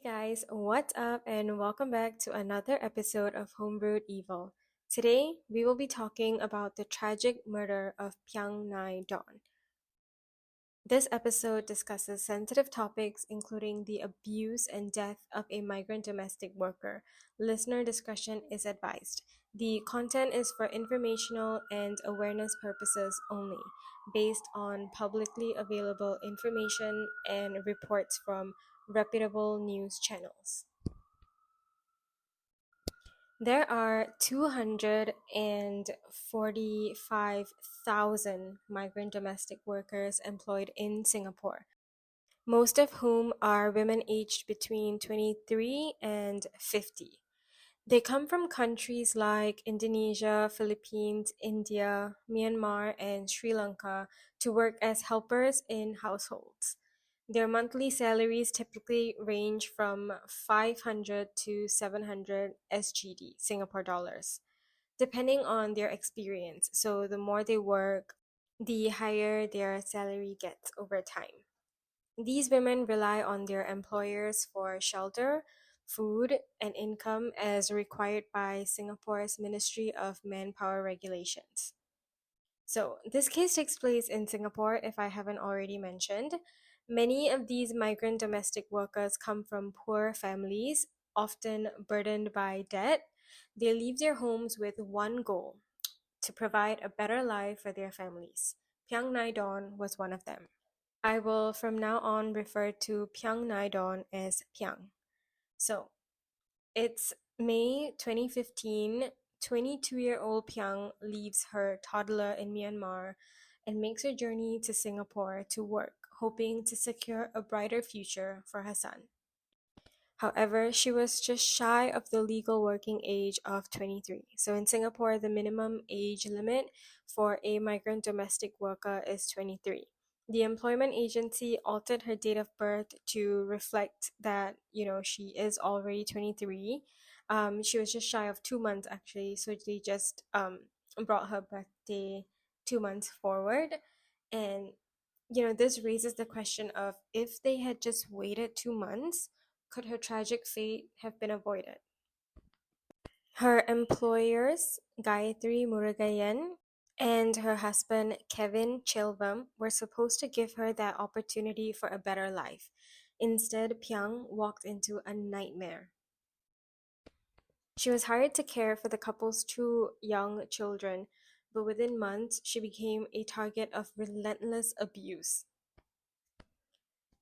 Hey guys, what's up, and welcome back to another episode of Homebrewed Evil. Today, we will be talking about the tragic murder of Piang Ngaih Don. This episode discusses sensitive topics including the abuse and death of a migrant domestic worker. Listener discretion is advised. The content is for informational and awareness purposes only, based on publicly available information and reports from reputable news channels. There are 245,000 migrant domestic workers employed in Singapore, most of whom are women aged between 23 and 50. They come from countries like Indonesia, Philippines, India, Myanmar, and Sri Lanka to work as helpers in households. Their monthly salaries typically range from 500 to 700 SGD, Singapore dollars, depending on their experience. So the more they work, the higher their salary gets over time. These women rely on their employers for shelter, food, and income as required by Singapore's Ministry of Manpower Regulations. So, this case takes place in Singapore, if I haven't already mentioned. Many of these migrant domestic workers come from poor families, often burdened by debt. They leave their homes with one goal: to provide a better life for their families. Piang Ngaih Don was one of them. I will from now on refer to Piang Ngaih Don as Piang. So, it's May 2015. 22-year-old Piang leaves her toddler in Myanmar and makes her journey to Singapore to work, hoping to secure a brighter future for her son. However, she was just shy of the legal working age of 23. So in Singapore, the minimum age limit for a migrant domestic worker is 23. The employment agency altered her date of birth to reflect that, she is already 23. She was just shy of 2 months actually, so they just brought her birthday 2 months forward. And, this raises the question of, if they had just waited 2 months, could her tragic fate have been avoided? Her employers, Gayatri Murugayan, and her husband, Kevin Chilvam, were supposed to give her that opportunity for a better life. Instead, Piang walked into a nightmare. She was hired to care for the couple's two young children, but within months, she became a target of relentless abuse.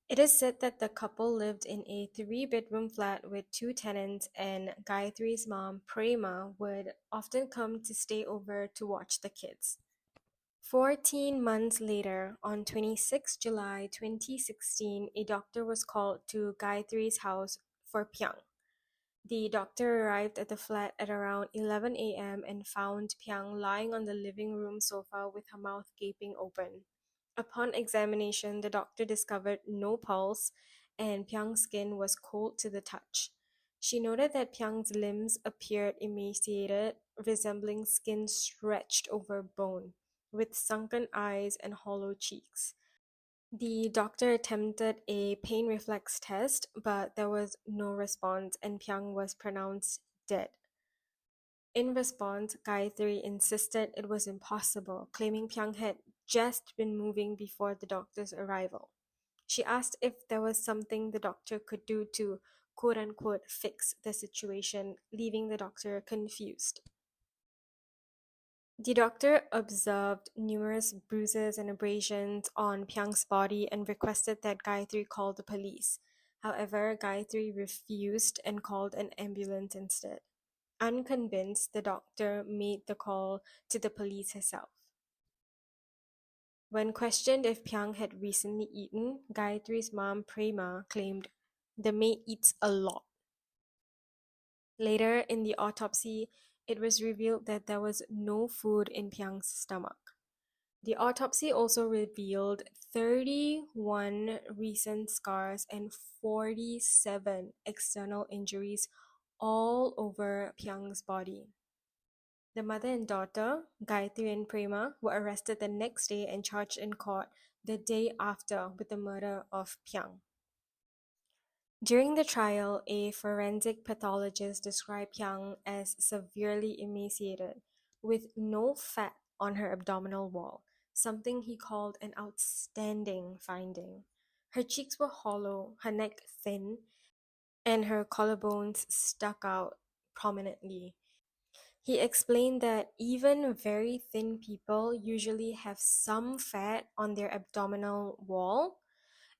It is said that the couple lived in a three-bedroom flat with two tenants, and Gayatri's mom, Prema, would often come to stay over to watch the kids. 14 months later, on 26 July 2016, a doctor was called to Gayatri's house for Piang. The doctor arrived at the flat at around 11 a.m. and found Piang lying on the living room sofa with her mouth gaping open. Upon examination, the doctor discovered no pulse, and Piang's skin was cold to the touch. She noted that Piang's limbs appeared emaciated, resembling skin stretched over bone, with sunken eyes and hollow cheeks. The doctor attempted a pain reflex test, but there was no response, and Piang was pronounced dead. In response, Gayatri insisted it was impossible, claiming Piang had just been moving before the doctor's arrival. She asked if there was something the doctor could do to quote unquote fix the situation, leaving the doctor confused. The doctor observed numerous bruises and abrasions on Piang's body and requested that Gayatri call the police. However, Gayatri refused and called an ambulance instead. Unconvinced, the doctor made the call to the police herself. When questioned if Piang had recently eaten, Gayatri's mom, Prema, claimed, "The maid eats a lot." Later, in the autopsy, it was revealed that there was no food in Piang's stomach. The autopsy also revealed 31 recent scars and 47 external injuries all over Piang's body. The mother and daughter, Gayatri and Prema, were arrested the next day and charged in court the day after with the murder of Piang. During the trial, a forensic pathologist described Piang as severely emaciated, with no fat on her abdominal wall, something he called an outstanding finding. Her cheeks were hollow, her neck thin, and her collarbones stuck out prominently. He explained that even very thin people usually have some fat on their abdominal wall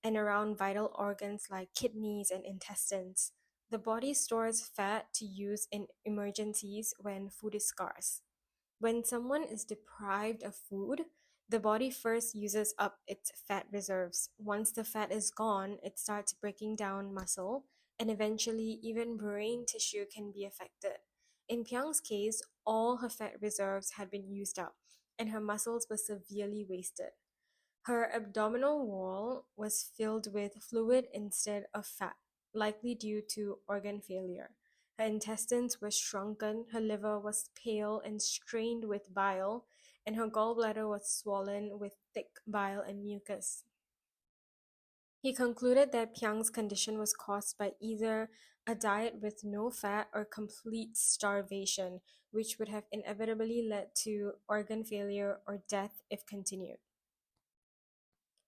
and around vital organs like kidneys and intestines. The body stores fat to use in emergencies when food is scarce. When someone is deprived of food, the body first uses up its fat reserves. Once the fat is gone, it starts breaking down muscle, and eventually, even brain tissue can be affected. In Piang's case, all her fat reserves had been used up, and her muscles were severely wasted. Her abdominal wall was filled with fluid instead of fat, likely due to organ failure. Her intestines were shrunken, her liver was pale and strained with bile, and her gallbladder was swollen with thick bile and mucus. He concluded that Piang's condition was caused by either a diet with no fat or complete starvation, which would have inevitably led to organ failure or death if continued.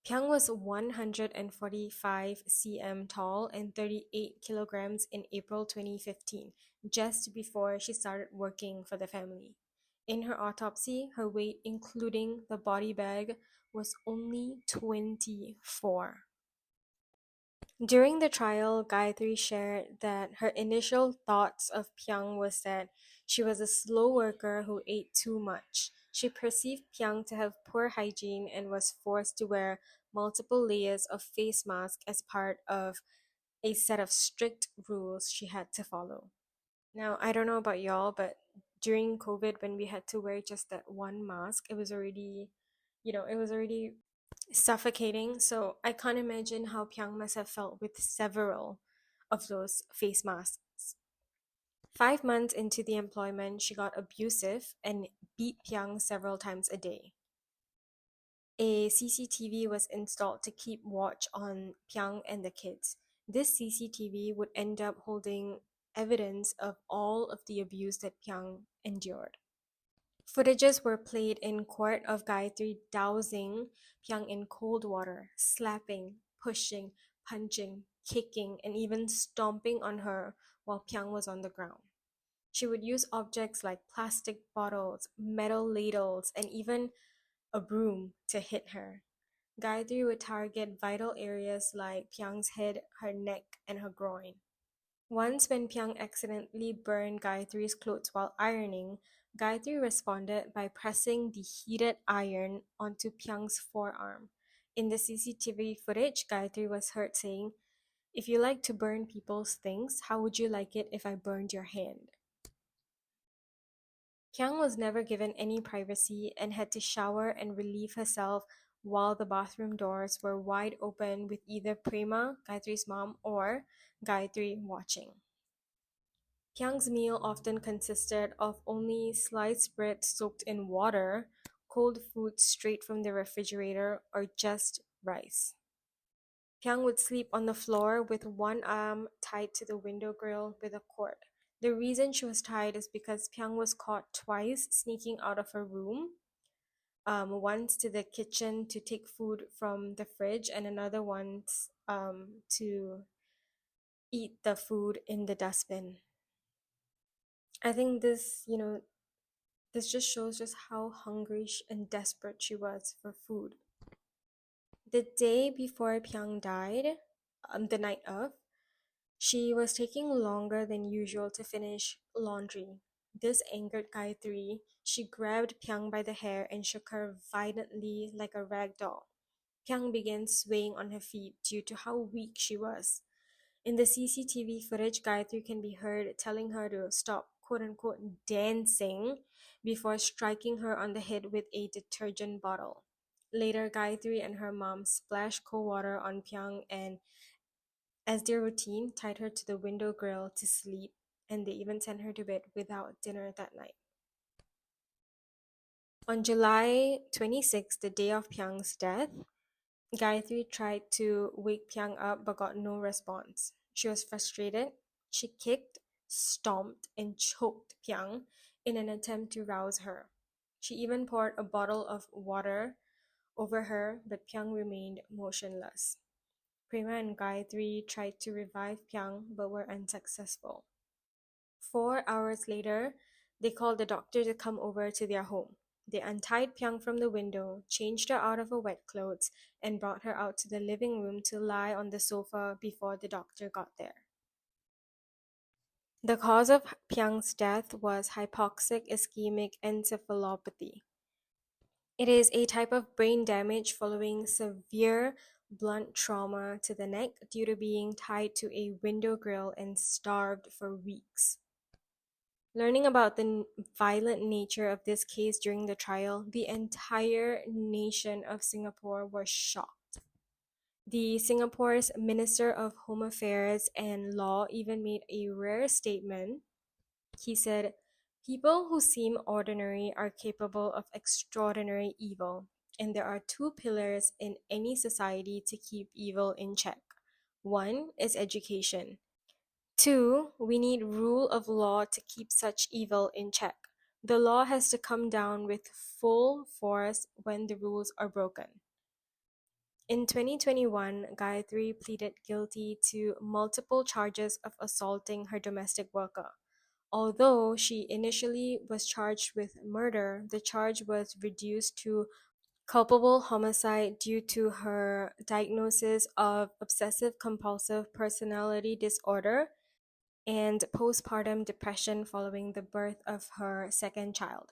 Piang was 145 cm tall and 38 kilograms in April 2015, just before she started working for the family. In her autopsy, her weight, including the body bag, was only 24. During the trial, Gayatri shared that her initial thoughts of Piang was that she was a slow worker who ate too much. She perceived Piang to have poor hygiene and was forced to wear multiple layers of face mask as part of a set of strict rules she had to follow. Now, I don't know about y'all, but during COVID, when we had to wear just that one mask, it was already suffocating. So I can't imagine how Piang must have felt with several of those face masks. 5 months into the employment, she got abusive and beat Piang several times a day. A CCTV was installed to keep watch on Piang and the kids. This CCTV would end up holding evidence of all of the abuse that Piang endured. Footages were played in court of Gayatri dousing Piang in cold water, slapping, pushing, punching, kicking, and even stomping on her while Piang was on the ground. She would use objects like plastic bottles, metal ladles, and even a broom to hit her. Gayatri would target vital areas like Piang's head, her neck, and her groin. Once, when Piang accidentally burned Gayatri's clothes while ironing, Gayatri responded by pressing the heated iron onto Piang's forearm. In the CCTV footage, Gayatri was heard saying, "If you like to burn people's things, how would you like it if I burned your hand?" Piang was never given any privacy and had to shower and relieve herself while the bathroom doors were wide open with either Prema, Gayatri's mom, or Gayatri watching. Piang's meal often consisted of only sliced bread soaked in water, cold food straight from the refrigerator, or just rice. Piang would sleep on the floor with one arm tied to the window grill with a cord. The reason she was tied is because Piang was caught twice sneaking out of her room, once to the kitchen to take food from the fridge, and another once to eat the food in the dustbin. I think this just shows just how hungry and desperate she was for food. The day before Piang died, the night of, she was taking longer than usual to finish laundry. This angered Gayatri. She grabbed Piang by the hair and shook her violently like a rag doll. Piang began swaying on her feet due to how weak she was. In the CCTV footage, Gayatri can be heard telling her to stop quote unquote dancing before striking her on the head with a detergent bottle. Later, Gayatri and her mom splashed cold water on Piang and, as their routine, tied her to the window grill to sleep, and they even sent her to bed without dinner that night. On July 26th, the day of Piang's death, Gayatri tried to wake Piang up but got no response. She was frustrated. She kicked, stomped, and choked Piang in an attempt to rouse her. She even poured a bottle of water over her, but Piang remained motionless. Prema and Gayatri tried to revive Piang but were unsuccessful. 4 hours later, they called the doctor to come over to their home. They untied Piang from the window, changed her out of her wet clothes, and brought her out to the living room to lie on the sofa before the doctor got there. The cause of Piang's death was hypoxic ischemic encephalopathy. It is a type of brain damage following severe blunt trauma to the neck due to being tied to a window grill and starved for weeks. Learning about the violent nature of this case during the trial, the entire nation of Singapore was shocked. The Singapore's Minister of Home Affairs and Law even made a rare statement. He said, "People who seem ordinary are capable of extraordinary evil, and there are two pillars in any society to keep evil in check. One is education. Two, we need rule of law to keep such evil in check. The law has to come down with full force when the rules are broken." In 2021, Gayatri pleaded guilty to multiple charges of assaulting her domestic worker. Although she initially was charged with murder, the charge was reduced to culpable homicide due to her diagnosis of obsessive compulsive personality disorder and postpartum depression following the birth of her second child.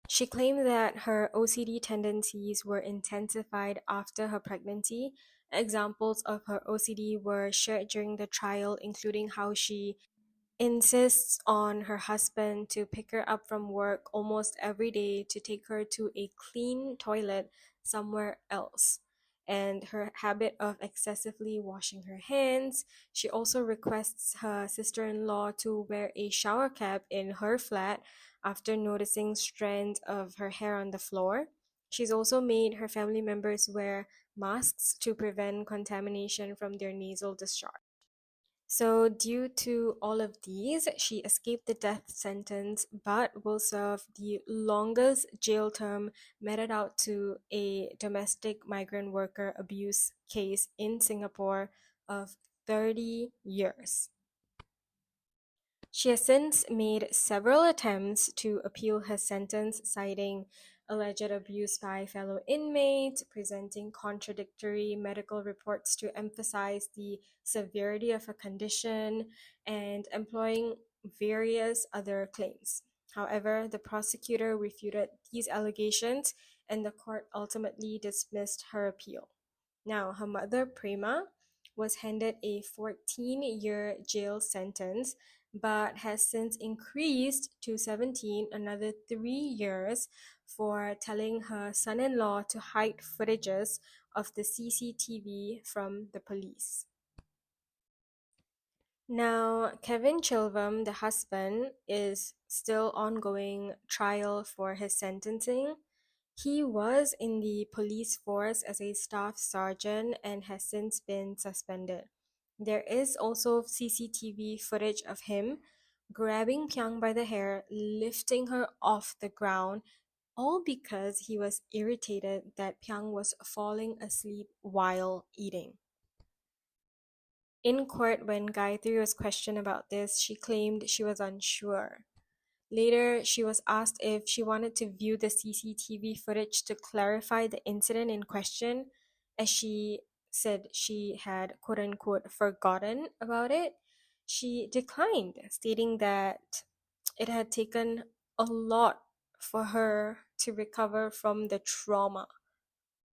She claimed that her OCD tendencies were intensified after her pregnancy. Examples of her OCD were shared during the trial, including how she insists on her husband to pick her up from work almost every day to take her to a clean toilet somewhere else, and her habit of excessively washing her hands. She also requests her sister in law to wear a shower cap in her flat after noticing strands of her hair on the floor. She's also made her family members wear masks to prevent contamination from their nasal discharge. So, due to all of these, she escaped the death sentence but will serve the longest jail term meted out to a domestic migrant worker abuse case in Singapore of 30 years. She has since made several attempts to appeal her sentence, citing alleged abuse by fellow inmates, presenting contradictory medical reports to emphasize the severity of her condition, and employing various other claims. However, the prosecutor refuted these allegations, and the court ultimately dismissed her appeal. Now, her mother, Prema, was handed a 14-year jail sentence but has since increased to 17, another 3 years, for telling her son-in-law to hide footages of the CCTV from the police. Now, Kevin Chilvam, the husband, is still ongoing trial for his sentencing. He was in the police force as a staff sergeant and has since been suspended. There is also CCTV footage of him grabbing Piang by the hair, lifting her off the ground, all because he was irritated that Piang was falling asleep while eating. In court, when Gayatri was questioned about this, she claimed she was unsure. Later, she was asked if she wanted to view the CCTV footage to clarify the incident in question, as she said she had quote unquote forgotten about it. She declined, stating that it had taken a lot for her to recover from the trauma,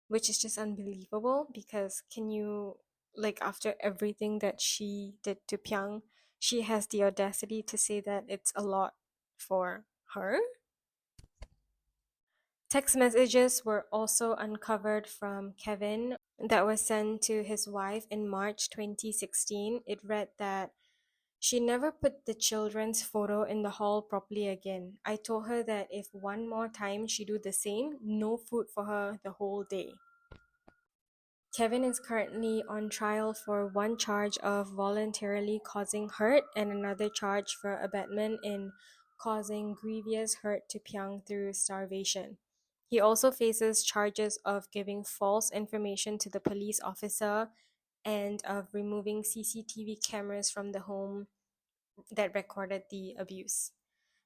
which is just unbelievable because can you, like, after everything that she did to Pyang, she has the audacity to say that it's a lot for her? Text messages were also uncovered from Kevin that was sent to his wife in March 2016. It read that she never put the children's photo in the hall properly again. I told her that if one more time she do the same, no food for her the whole day. Kevin is currently on trial for one charge of voluntarily causing hurt and another charge for abetment in causing grievous hurt to Piang through starvation. He also faces charges of giving false information to the police officer and of removing CCTV cameras from the home that recorded the abuse.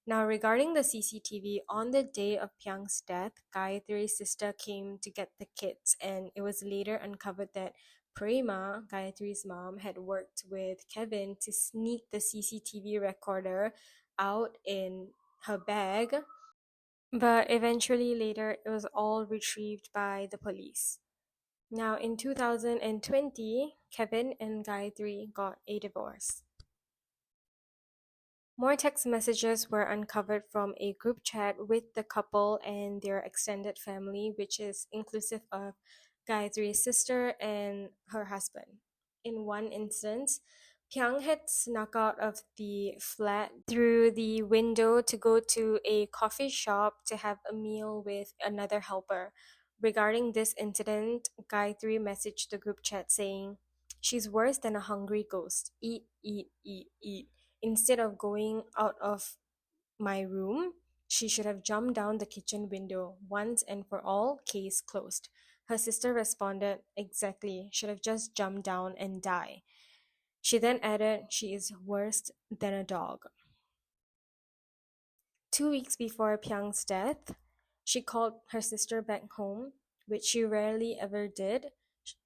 Now, regarding the CCTV, on the day of Pyang's death, Gayatri's sister came to get the kids, and it was later uncovered that Prema, Gayatri's mom, had worked with Kevin to sneak the CCTV recorder out in her bag, but eventually later it was all retrieved by the police. Now, in 2020, Kevin and Gayatri got a divorce. More text messages were uncovered from a group chat with the couple and their extended family, which is inclusive of Gayatri's sister and her husband. In one instance, Pyang had snuck out of the flat through the window to go to a coffee shop to have a meal with another helper. Regarding this incident, Gayatri messaged the group chat saying, "She's worse than a hungry ghost. Eat, eat, eat, eat. Instead of going out of my room, she should have jumped down the kitchen window once and for all, case closed." Her sister responded, "Exactly, should have just jumped down and die." She then added, "She is worse than a dog." 2 weeks before Pyang's death, she called her sister back home, which she rarely ever did.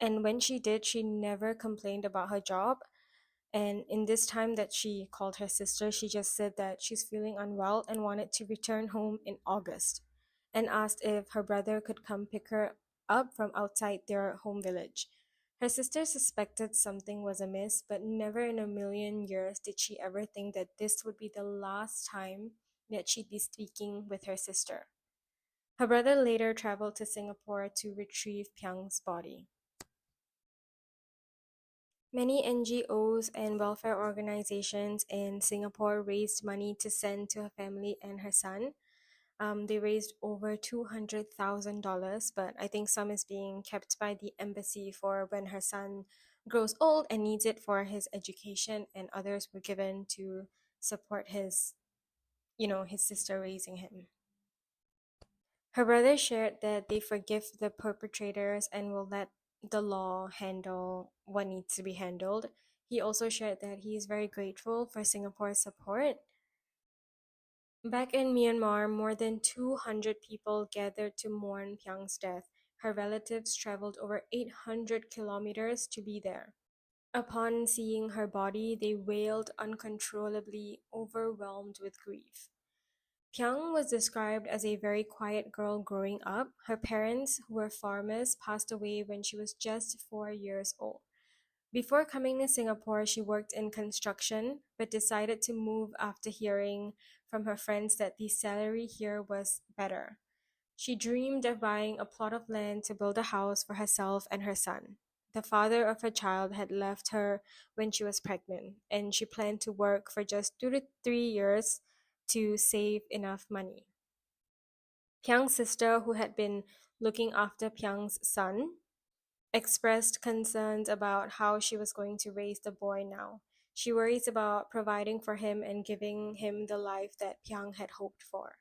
And when she did, she never complained about her job. And in this time that she called her sister, she just said that she's feeling unwell and wanted to return home in August, and asked if her brother could come pick her up from outside their home village. Her sister suspected something was amiss, but never in a million years did she ever think that this would be the last time that she'd be speaking with her sister. Her brother later traveled to Singapore to retrieve Pyang's body. Many NGOs and welfare organizations in Singapore raised money to send to her family and her son. They raised over $200,000, but I think some is being kept by the embassy for when her son grows old and needs it for his education, and others were given to support his sister raising him. Her brother shared that they forgive the perpetrators and will let the law handle what needs to be handled. He also shared that he is very grateful for Singapore's support. Back in Myanmar, more than 200 people gathered to mourn Pyang's death. Her relatives traveled over 800 kilometers to be there. Upon seeing her body, they wailed uncontrollably, overwhelmed with grief. Pyang was described as a very quiet girl growing up. Her parents, who were farmers, passed away when she was just 4 years old. Before coming to Singapore, she worked in construction, but decided to move after hearing from her friends that the salary here was better. She dreamed of buying a plot of land to build a house for herself and her son. The father of her child had left her when she was pregnant, and she planned to work for just 2 to 3 years to save enough money. Pyang's sister, who had been looking after Pyang's son, expressed concerns about how she was going to raise the boy now. She worries about providing for him and giving him the life that Pyang had hoped for.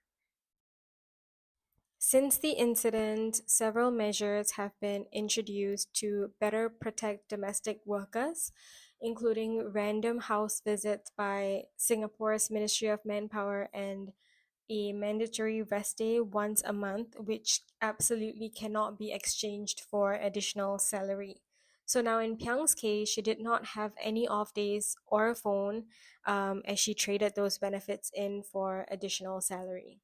Since the incident, several measures have been introduced to better protect domestic workers, including random house visits by Singapore's Ministry of Manpower and a mandatory rest day once a month, which absolutely cannot be exchanged for additional salary. So now, in Pyang's case, she did not have any off days or a phone, as she traded those benefits in for additional salary.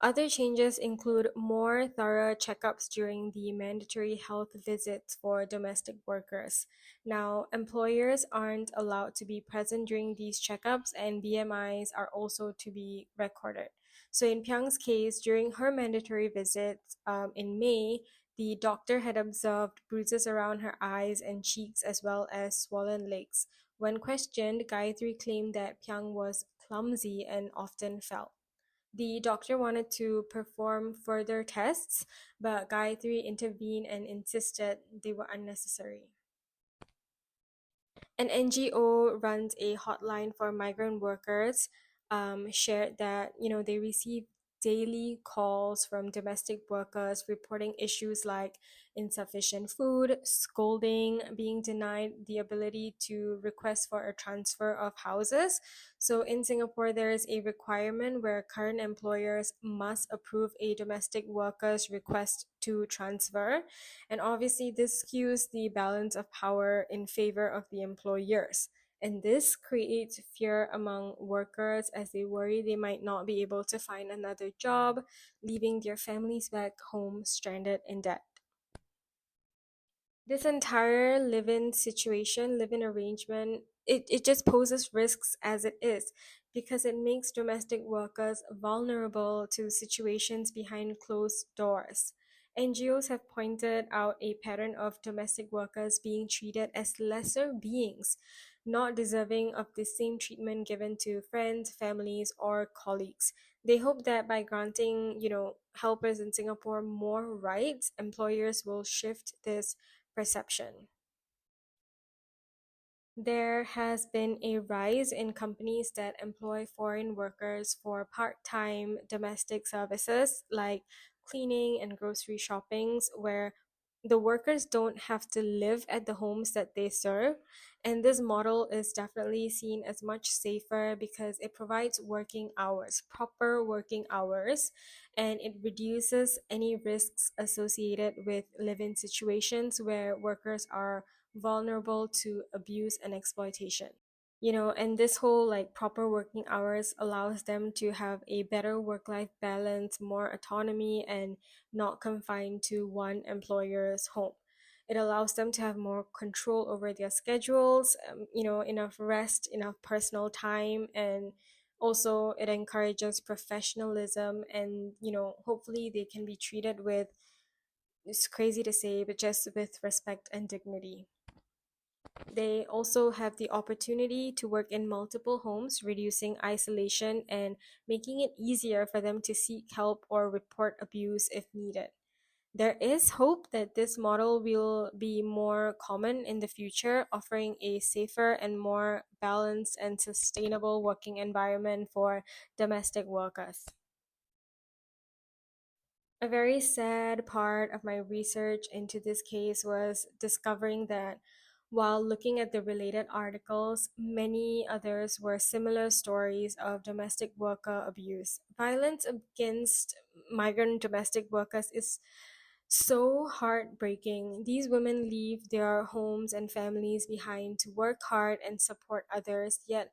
Other changes include more thorough checkups during the mandatory health visits for domestic workers. Now, employers aren't allowed to be present during these checkups, and BMIs are also to be recorded. So, in Pyang's case, during her mandatory visits in May, the doctor had observed bruises around her eyes and cheeks as well as swollen legs. When questioned, Gayatri claimed that Pyang was clumsy and often fell. The doctor wanted to perform further tests, but Gayatri intervened and insisted they were unnecessary. An NGO runs a hotline for migrant workers. Shared that they receive daily calls from domestic workers reporting issues like insufficient food, scolding, being denied the ability to request for a transfer of houses. So in Singapore, there is a requirement where current employers must approve a domestic worker's request to transfer, and obviously, this skews the balance of power in favor of the employers. And this creates fear among workers as they worry they might not be able to find another job, leaving their families back home stranded in debt. This entire live-in arrangement, it just poses risks as it is because it makes domestic workers vulnerable to situations behind closed doors. NGOs have pointed out a pattern of domestic workers being treated as lesser beings, not deserving of the same treatment given to friends, families, or colleagues. They hope that by granting, helpers in Singapore more rights, employers will shift this perception. There has been a rise in companies that employ foreign workers for part time domestic services like cleaning and grocery shoppings, where the workers don't have to live at the homes that they serve. And this model is definitely seen as much safer because it provides working hours, proper working hours, and it reduces any risks associated with live in situations where workers are vulnerable to abuse and exploitation. And this whole like proper working hours allows them to have a better work life balance, more autonomy, and not confined to one employer's home. It allows them to have more control over their schedules, enough rest, enough personal time, and also it encourages professionalism, and hopefully they can be treated with, it's crazy to say, but just with respect and dignity. They also have the opportunity to work in multiple homes, reducing isolation and making it easier for them to seek help or report abuse if needed. There is hope that this model will be more common in the future, offering a safer and more balanced and sustainable working environment for domestic workers. A very sad part of my research into this case was discovering that while looking at the related articles, many others were similar stories of domestic worker abuse. Violence against migrant domestic workers is so heartbreaking. These women leave their homes and families behind to work hard and support others, yet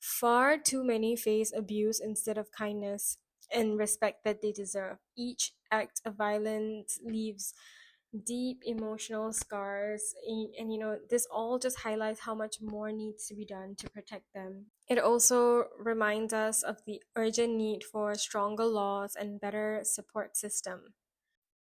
far too many face abuse instead of kindness and respect that they deserve. Each act of violence leaves deep emotional scars, and this all just highlights how much more needs to be done to protect them. It also reminds us of the urgent need for stronger laws and better support system.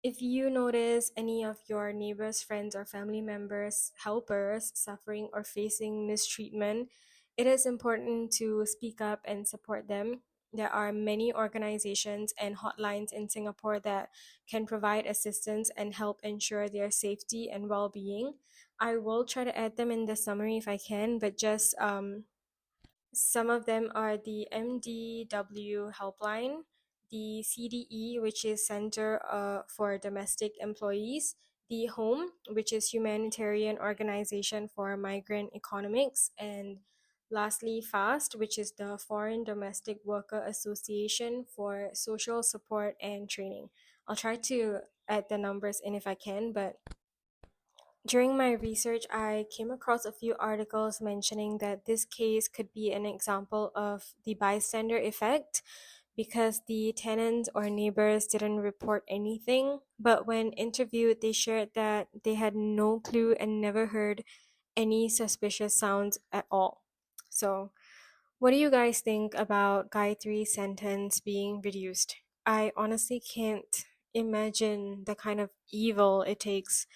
If you notice any of your neighbors, friends, or family members, helpers suffering or facing mistreatment, it is important to speak up and support them. There are many organizations and hotlines in Singapore that can provide assistance and help ensure their safety and well being. I will try to add them in the summary if I can, but just some of them are the MDW Helpline, the CDE, which is Center for Domestic Employees, the Home, which is Humanitarian Organization for Migrant Economics, and lastly, FAST, which is the Foreign Domestic Worker Association for Social Support and Training. I'll try to add the numbers in if I can, but during my research, I came across a few articles mentioning that this case could be an example of the bystander effect because the tenants or neighbors didn't report anything, but when interviewed, they shared that they had no clue and never heard any suspicious sounds at all. So, what do you guys think about Gayatri's sentence being reduced? I honestly can't imagine the kind of evil it takes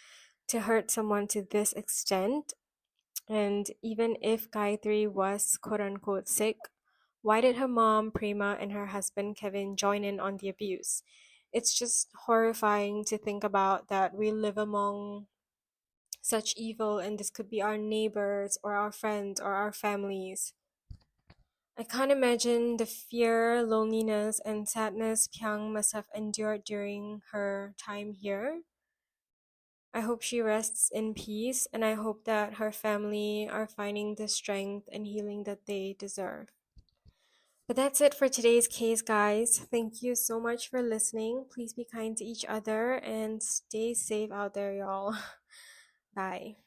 to hurt someone to this extent. And even if Gayatri was quote unquote sick, Why did her mom, Prema, and her husband, Kevin, join in on the abuse? It's just horrifying to think about that we live among such evil and this could be our neighbors or our friends or our families. I can't imagine the fear, loneliness, and sadness Piang must have endured during her time here. I hope she rests in peace, and I hope that her family are finding the strength and healing that they deserve. But that's it for today's case, guys. Thank you so much for listening. Please be kind to each other and stay safe out there, y'all. Bye.